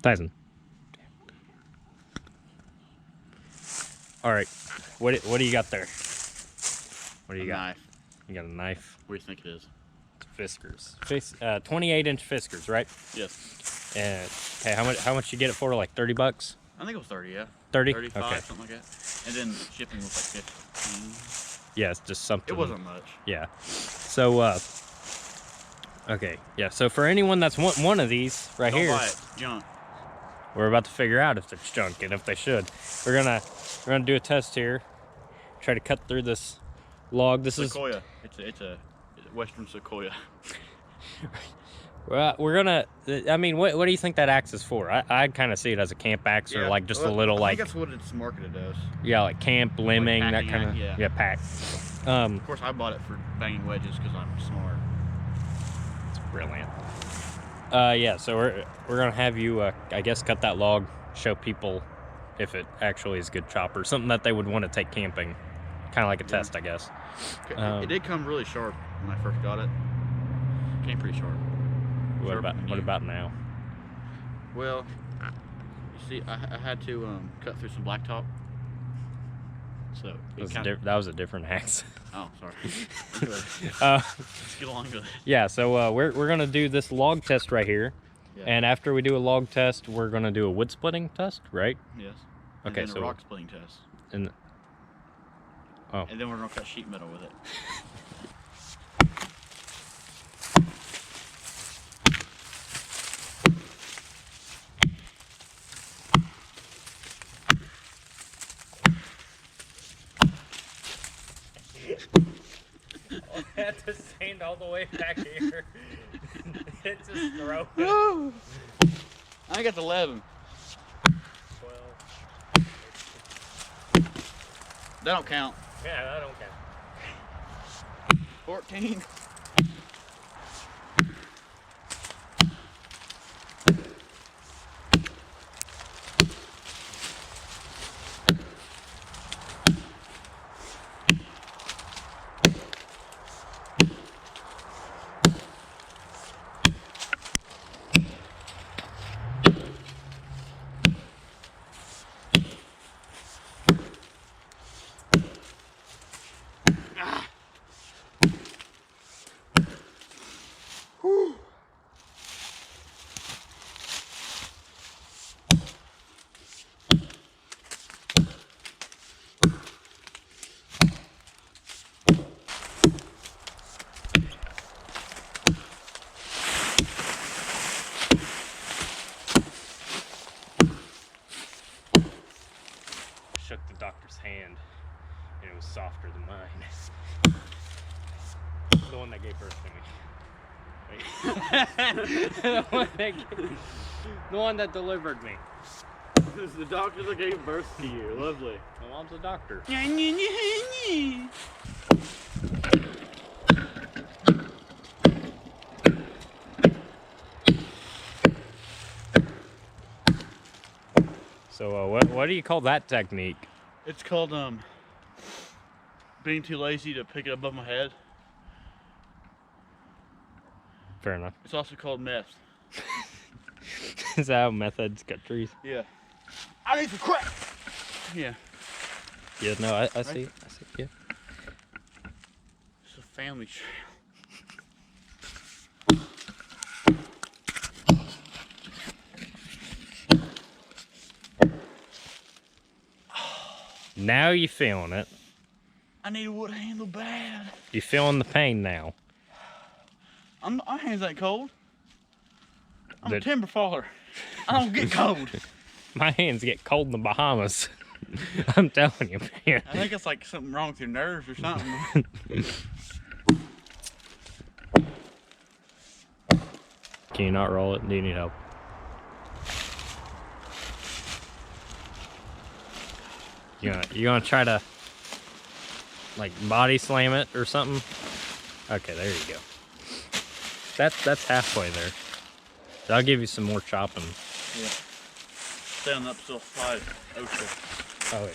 Tyson. All right. What do you got there? What do you got? Knife. You got a knife? What do you think it is? It's Fiskars. 28-inch Fiskars, right? Yes. And okay, how much you get it for? Like 30 bucks? I think it was 30, yeah. 30? 35, okay. something like that. And then shipping was like 15. Yeah, it's just something. It wasn't much. Yeah. So, okay. Yeah, so for anyone that's one of these right Don't here. buy it. Junk. We're about to figure out if it's junk and if they should. We're gonna do a test here. Try to cut through this log. This Sequoia. It's a Western Sequoia. we're gonna. I mean, what do you think that axe is for? I kind of see it as a camp axe or like just a little I like. think that's what it's marketed as. Yeah, like camp limbing, like that kind of. yeah. Yeah, pack. Of course, I bought it for banging wedges because I'm smart. It's brilliant. Yeah, so we're gonna have you, I guess, cut that log, show people if it actually is a good chopper, something that they would want to take camping, kind of like a test, I guess. It did come really sharp when I first got it. It came pretty sharp. What about now? Well, you see, I had to cut through some blacktop. So that was a different axe. Oh, sorry. Let's get along with it. Yeah, so we're gonna do this log test right here, yeah. And after we do a log test, we're gonna do a wood splitting test, right? Yes. Okay, and then a rock splitting test. And then we're gonna cut sheet metal with it. I had to stand all the way back here. It's just throwing. I think it's 11. 12. That don't count. Yeah, that don't count. 14. Shook the doctor's hand, and it was softer than mine. The one that gave birth to me. The one that delivered me. This is the doctor that gave birth to you. Lovely. My mom's a doctor. So what do you call that technique? It's called being too lazy to pick it above my head. Fair enough. It's also called meth. Is that how methods cut trees? Yeah. I need some crack. Yeah. Yeah, no, I see. I see. Yeah. It's a family trail. Now you feeling it. I need a wood handle bad. You feeling the pain now. My hands ain't cold. I'm a timber faller. I don't get cold. My hands get cold in the Bahamas. I'm telling you, man. I think it's like something wrong with your nerves or something. Can you not roll it? Do you need help? You gonna try to like body slam it or something? Okay, there you go. That's halfway there. I'll give you some more chopping. Yeah. Stay on the uphill side. Okay. Oh yeah.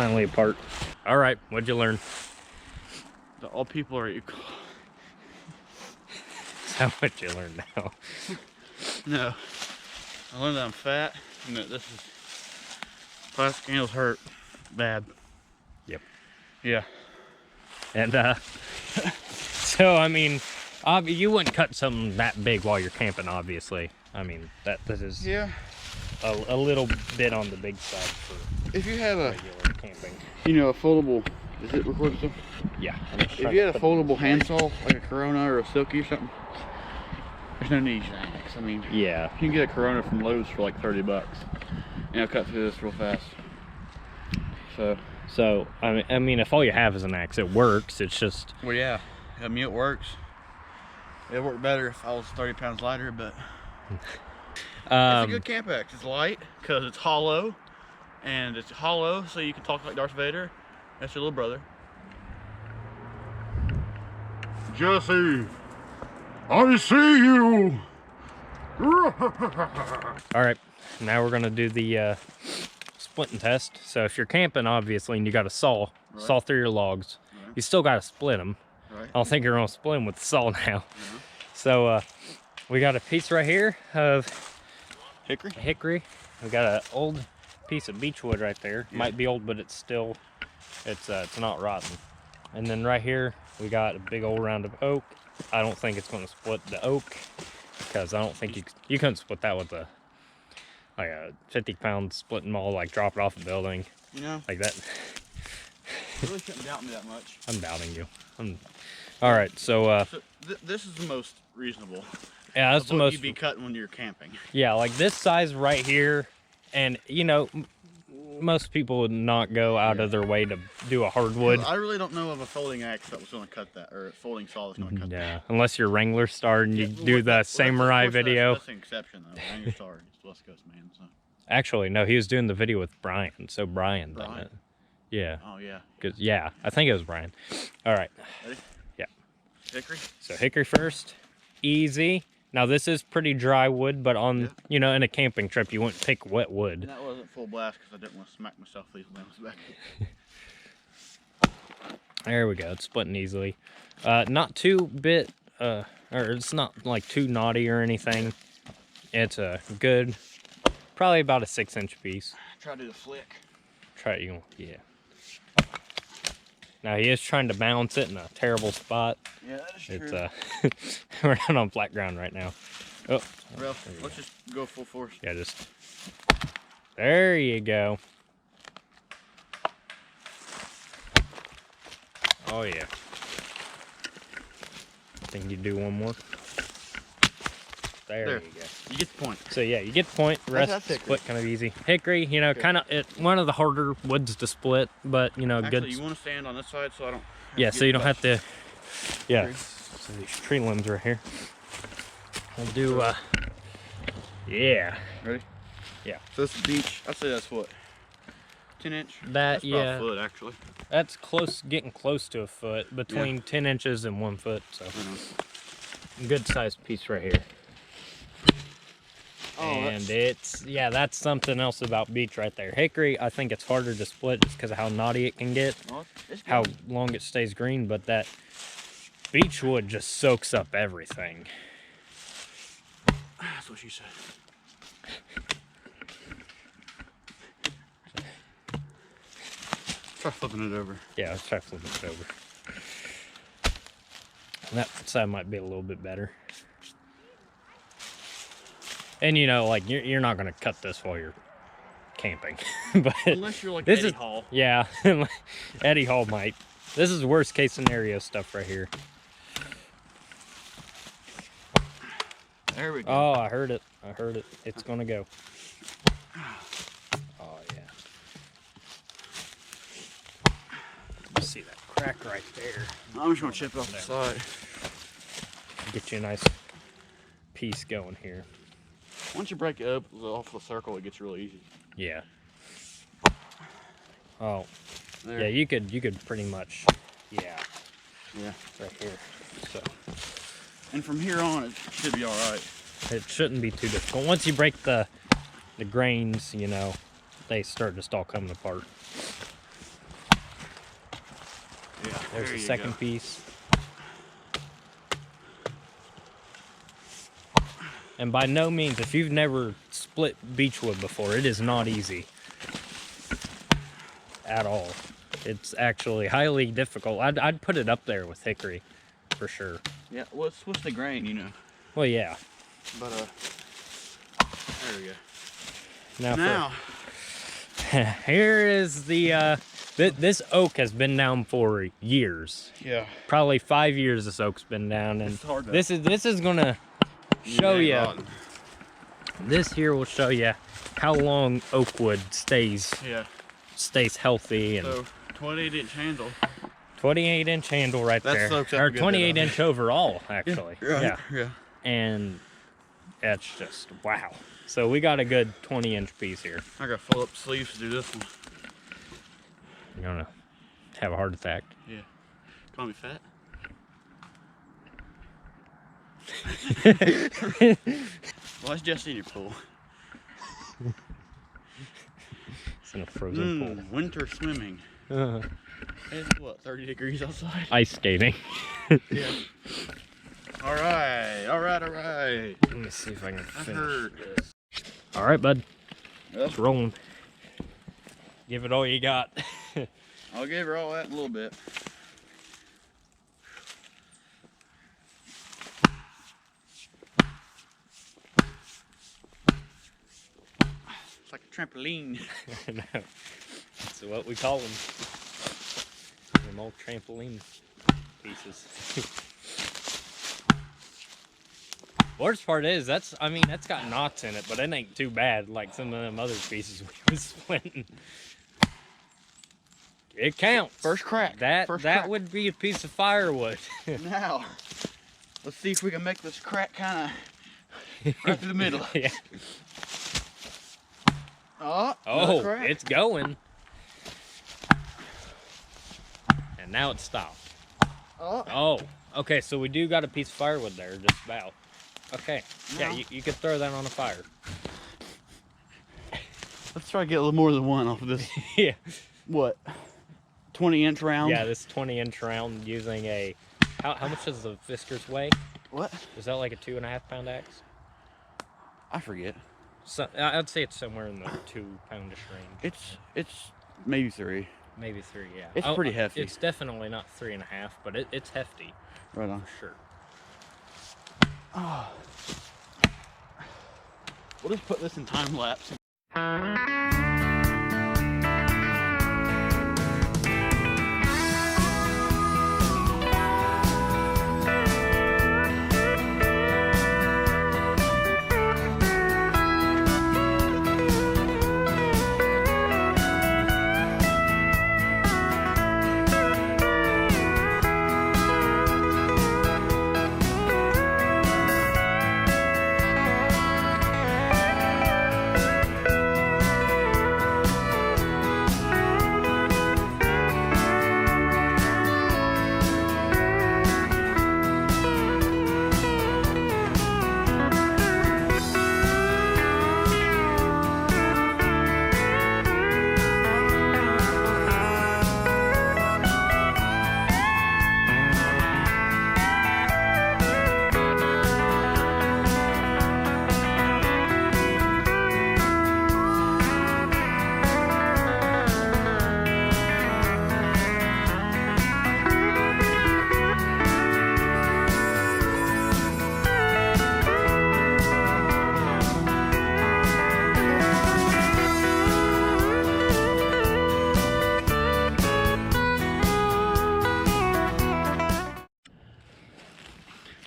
finally apart. All right, what'd you learn? That all people are equal. Is that what you learned now? No. I learned that I'm fat and that this is plastic handles hurt bad. Yep. Yeah. And so I mean, you wouldn't cut something that big while you're camping, obviously. I mean, that is Yeah. a little bit on the big side for If you had a regular camping. you know, a foldable, is it recorded still? Yeah. If you had a foldable handsaw, like a Corona or a Silky or something, there's no need to axe. I mean, Yeah. you can get a Corona from Lowe's for like 30 bucks. And I'll cut through this real fast. So I mean, if all you have is an axe, it works. It's just. Well, yeah. I mean, it works. It'd work better if I was 30 pounds lighter, but it's a good camp axe. It's light because it's hollow, and it's hollow so you can talk like Darth Vader. That's your little brother. Jesse, I see you. All right, now we're gonna do the splitting test. So if you're camping, obviously, and you got a saw, saw through your logs, you still got to split them. Right. I don't think you're gonna split them with the saw now. So we got a piece right here of hickory. We got an old piece of beechwood right there. Might be old, but it's still, it's not rotten. And then right here we got a big old round of oak. I don't think it's gonna split the oak because I don't think you couldn't split that with a 50-pound splitting maul, like drop it off a building. You know, like that. you really shouldn't doubt me that much. I'm doubting you. All right, so this is the most reasonable. yeah, that's the most you'd be cutting when you're camping. Yeah, like this size right here, and you know, most people would not go out of their way to do a hardwood. I really don't know of a folding axe that was going to cut that, or a folding saw that's going to cut that. Yeah, unless you're Wrangler Star and you do the Samurai video. That's an exception though. Wrangler Star is West Coast man. So. Actually, no, he was doing the video with Brian, so Brian done it. Yeah. Oh yeah. Cause yeah, I think it was Brian. All right. Ready? Yeah. Hickory. So hickory first, easy. Now this is pretty dry wood, but on you know, in a camping trip you wouldn't pick wet wood. And that wasn't full blast because I didn't want to smack myself these limbs back. There we go. It's splitting easily. Not too bit, or it's not like too knotty or anything. It's a good, probably about a 6-inch piece. Try to do the flick. Try it, yeah. Now he is trying to balance it in a terrible spot. Yeah, that is true. It's we're not on flat ground right now. Oh, Ralph, let's just go full force. yeah, just there you go. Oh yeah. I think you do one more. There you go. You get the point. So yeah, you get the point. The rest That's split kind of easy. Hickory, you know, kind of one of the harder woods to split, but you know, Actually, good. you want to stand on this side so I don't. Yeah, so you don't have to. Yeah. So these tree limbs right here. We'll do. Yeah. Ready? Yeah. So this beach, I'd say that's what, 10-inch. That That's about yeah. a foot actually. That's close, getting close to a foot, between 10 inches and 1 foot. So good sized piece right here. Oh, and it's, yeah, that's something else about beech right there. Hickory, I think it's harder to split just because of how knotty it can get, how long it stays green, but that beech wood just soaks up everything. That's what she said. Try flipping it over. Yeah, let's try flipping it over. That side might be a little bit better. And you know, like you're not gonna cut this while you're camping, but Unless you're like this Eddie is, Hall. Yeah, Eddie Hall might. This is worst case scenario stuff right here. There we go. Oh, I heard it. I heard it. It's gonna go. Oh yeah. See that crack right there? I'm just gonna chip it off the side. Get you a nice piece going here. Once you break it up off the circle, it gets really easy. Yeah. Oh. There. Yeah, you could pretty much. Yeah. Yeah. Right here. So. And from here on, it should be all right. It shouldn't be too difficult. Once you break the grains, you know, they start just all coming apart. There's the second piece. And by no means, if you've never split beechwood before, it is not easy at all. It's actually highly difficult. I'd put it up there with hickory, for sure. Yeah, what's the grain, you know? Well, yeah. But there we go. Now here is the this oak has been down for years. Yeah. Probably 5 years this oak's been down, and this is gonna show you. This here will show you how long oak wood stays healthy. And so 28-inch handle. 28-inch handle right there, or 28-inch overall, actually. Yeah. And that's just wow. So we got a good 20-inch piece here. I got full up sleeves to do this one. You're gonna have a heart attack. Yeah. Call me fat. Why's Jesse in your pool? It's in a frozen pool. Winter swimming. It's what, 30 degrees outside? Ice skating. Yeah. All right. Let me see if I can finish this. All right, bud. It's rolling. Give it all you got. I'll give her all that in a little bit. It's like a trampoline. No, that's what we call them. Them old trampoline pieces. Worst part is that's got knots in it, but it ain't too bad like some of them other pieces we was splitting. It counts. First crack. That crack. would be a piece of firewood. Now, let's see if we can make this crack kind of right through the middle. Yeah. Oh, it's going. And now it's stopped. Oh, okay, so we do got a piece of firewood there, just about. Okay, yeah, you could throw that on the fire. Let's try to get a little more than one off of this. Yeah. What? 20-inch round? Yeah, this 20-inch round using a... How much does the Fiskars weigh? What? Is that like a 2.5 pound axe? I forget. So, I'd say it's somewhere in the 2 poundish range. It's maybe 3. Maybe 3, yeah. It's pretty hefty. It's definitely not 3.5, but it's hefty. Right on. For sure. Oh. We'll just put this in time lapse.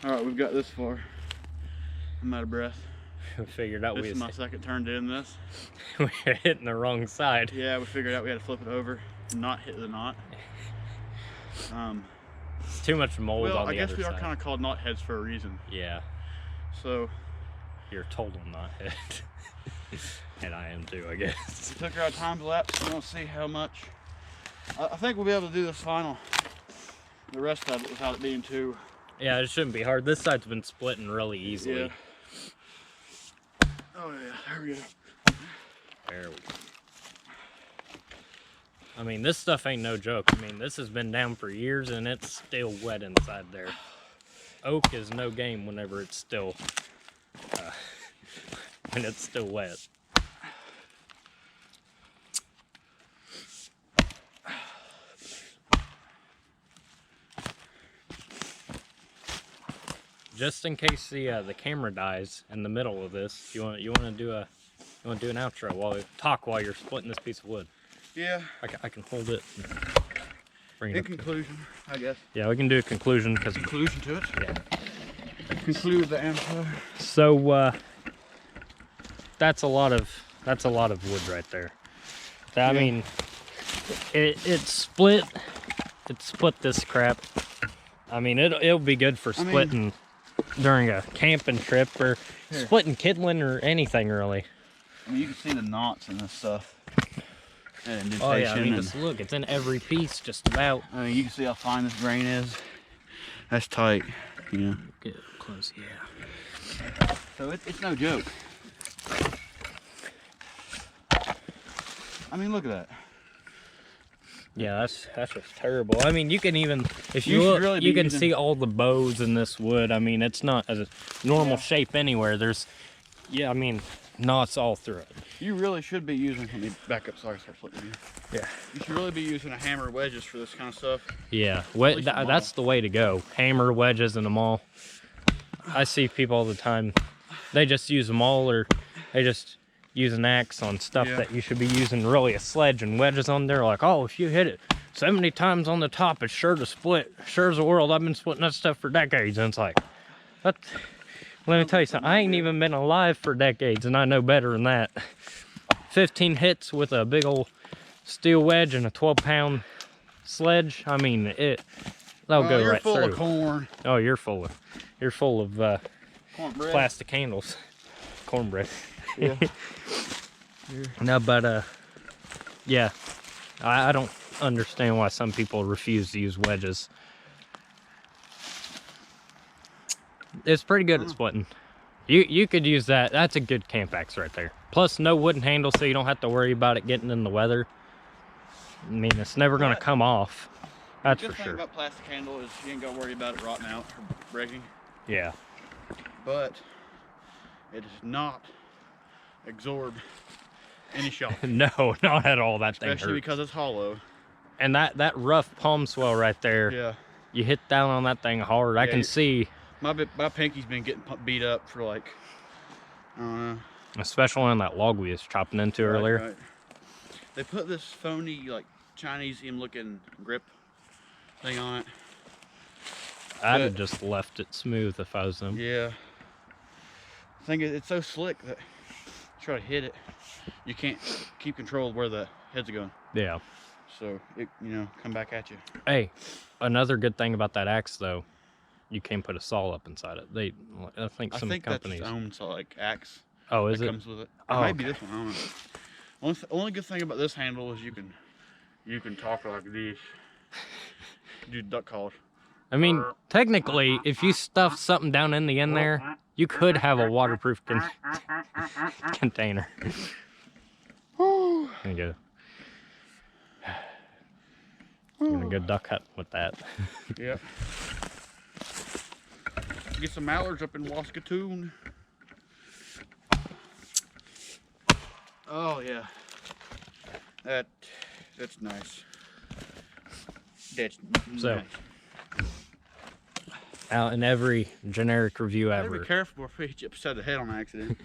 Alright, we've got this far. I'm out of breath. We figured out this is my second turn doing this. we were hitting the wrong side. Yeah, we figured out we had to flip it over and not hit the knot. It's too much mold on the other side. I guess we are kind of called knot heads for a reason. Yeah. So. You're a total knot head. And I am too, I guess. We took our time lapse. We'll see how much. I think we'll be able to do this final. The rest of it without it being too. Yeah, it shouldn't be hard. This side's been splitting really easily. Yeah. Oh yeah, there we go. There we go. I mean, this stuff ain't no joke. I mean, this has been down for years and it's still wet inside there. Oak is no game whenever it's still, when it's still wet. Just in case the camera dies in the middle of this, you want to do an outro while you're splitting this piece of wood. Yeah. I can hold it. In conclusion, I guess. Yeah, we can do a conclusion because conclusion to it. Yeah. Conclude the answer. So that's a lot of wood right there. I mean, it split this crap. I mean, it'll be good for splitting during a camping trip or splitting kindling or anything really. I mean, you can see the knots in this stuff. And oh yeah, I mean, just look, it's in every piece just about. I mean, you can see how fine this grain is. That's tight, you know. Get close, yeah. So it's no joke. I mean, look at that. Yeah, that's just terrible. I mean, you can even, if you look, really you can see all the bows in this wood. I mean, it's not a normal shape anywhere. There's, I mean, knots all through it. You really should be using, let me back up, sorry, start flipping you. Yeah. You should really be using a hammer or wedges for this kind of stuff. Yeah, that's the way to go. Hammer, wedges, and them all. I see people all the time, they just use them all, or they just use an axe on stuff that you should be using really a sledge and wedges on there. Like, oh, if you hit it 70 times on the top, it's sure to split. Sure as the world, I've been splitting that stuff for decades. And it's like, what? Let me tell you something, I ain't even been alive for decades and I know better than that. 15 hits with a big old steel wedge and a 12-pound sledge. I mean, that'll go right through. You're full of corn. Oh, you're full of cornbread. Plastic handles. Cornbread. Yeah. No, but yeah, I don't understand why some people refuse to use wedges. It's pretty good at splitting. You could use that. That's a good camp axe right there. Plus, no wooden handle, so you don't have to worry about it getting in the weather. I mean, it's never going to come off. That's for sure. The good thing about plastic handle is you ain't got to worry about it rotting out or breaking. Yeah. But it does not absorb any shock. No, not at all. That thing Especially hurts. because it's hollow. And that rough palm swell right there. Yeah. You hit down on that thing hard. I can see. My pinky's been getting beat up for like, I don't know. Especially on that log we was chopping into earlier. Right. They put this phony, like, Chinese-looking grip thing on it. I'd have just left it smooth if I was them. Yeah. I think it's so slick that you try to hit it, you can't keep control of where the head's going. Yeah. So it, come back at you. Hey, another good thing about that axe though, you can put a saw up inside it. I think companies. That's its own like axe. Oh, is it? Comes with it. Oh, maybe this one. I don't know. Only good thing about this handle is you can talk like this. Do duck calls. I mean, technically, if you stuff something down in the end there, you could have a waterproof container. There you go. I'm gonna go duck hunt with that. Yep. Get some mallards up in Waskatoon. Oh yeah. That's nice. That's so nice. Out in every generic review ever. Be careful before you hit you upside the head on accident.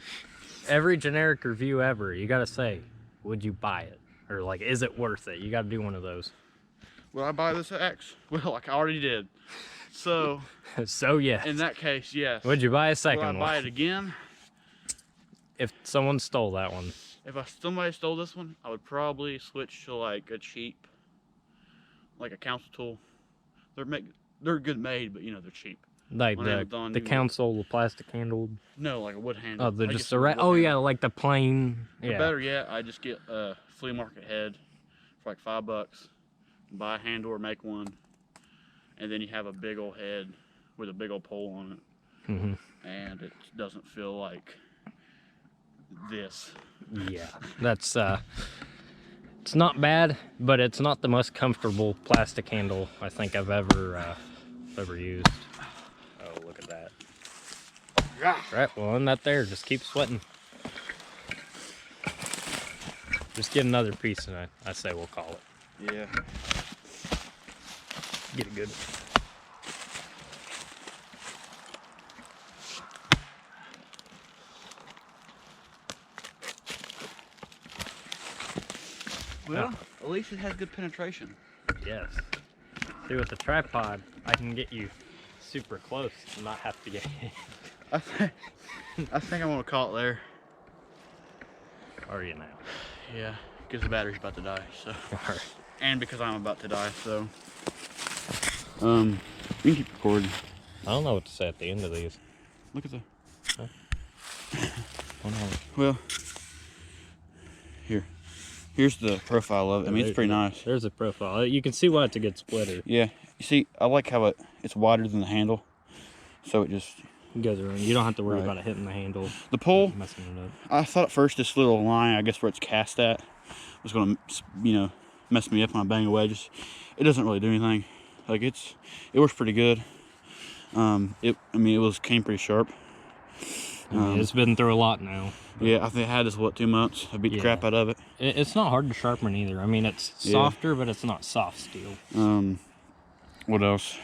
Every generic review ever, you gotta say, would you buy it? Or like, is it worth it? You gotta do one of those. Will I buy this axe? Well, like I already did. So. So yes. In that case, yes. Would you buy a second one? Will I buy it again? If someone stole that one. If somebody stole this one, I would probably switch to like a cheap, like a council tool. They're good made, but they're cheap. Like the council, the plastic handled. No, like a wood handle. Oh, they're just a rat. Oh yeah, like the plain. Yeah. Or better yet, I just get a flea market head for like $5. Buy a handle or make one, and then you have a big old head with a big old pole on it, and it doesn't feel like this. Yeah, that's It's not bad, but it's not the most comfortable plastic handle I think I've ever used. Oh, look at that. Yeah. All right, well, on that there, just keep sweating. Just get another piece, and I say we'll call it. Yeah. Get it good. Well, at least it has good penetration. Yes. See, with the tripod, I can get you super close and not have to get I think I want to call it there. Are you now? Yeah, because the battery's about to die. So, Alright. and because I'm about to die. So, you can keep recording. I don't know what to say at the end of these. Look at the. Huh? Oh, no. Well, here's the profile of it. I mean, it's pretty nice. There's a profile. You can see why it's a good splitter. Yeah, you see, I like how it's wider than the handle, so it just Goes around. You don't have to worry Right. about it hitting the handle. the pull. Messing it up. I thought at first this little line, I guess where it's cast at, was gonna, mess me up when I bang away. It doesn't really do anything. Like it works pretty good. It came pretty sharp. I mean, it's been through a lot now. Yeah, I think I had this 2 months. I beat the crap out of it. It's not hard to sharpen either. I mean, it's softer, but it's not soft steel. What else?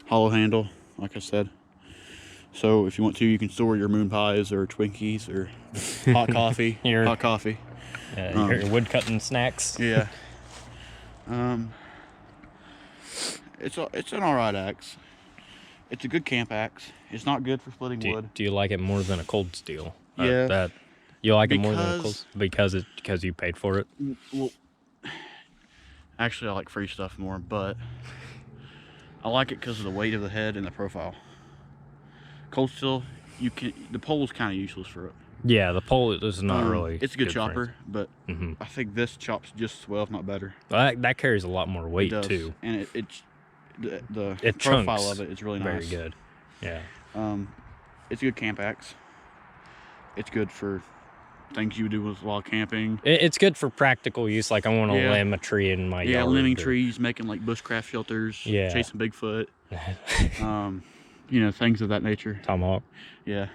Hollow handle, like I said. So if you want to, you can store your moon pies or Twinkies or hot coffee. Hot coffee. Your wood cutting snacks. Yeah. It's an alright axe. It's a good camp axe. It's not good for splitting wood. Do you like it more than a cold steel? Yeah. You like it more than a cold because you paid for it? Well, actually, I like free stuff more, but I like it because of the weight of the head and the profile. Cold steel, the pole is kind of useless for it. Yeah, the pole is not really. It's a good for chopper, it. but I think this chops just as well, if not better. Well, that carries a lot more weight It does. too. And the It profile chunks of it is really nice. Very good. Yeah. It's a good camp axe. It's good for things you do with log camping. It's good for practical use, like I want to limb a tree in my yard. Yeah, limbing trees, making like bushcraft shelters, chasing Bigfoot. Things of that nature. Tomahawk. Yeah.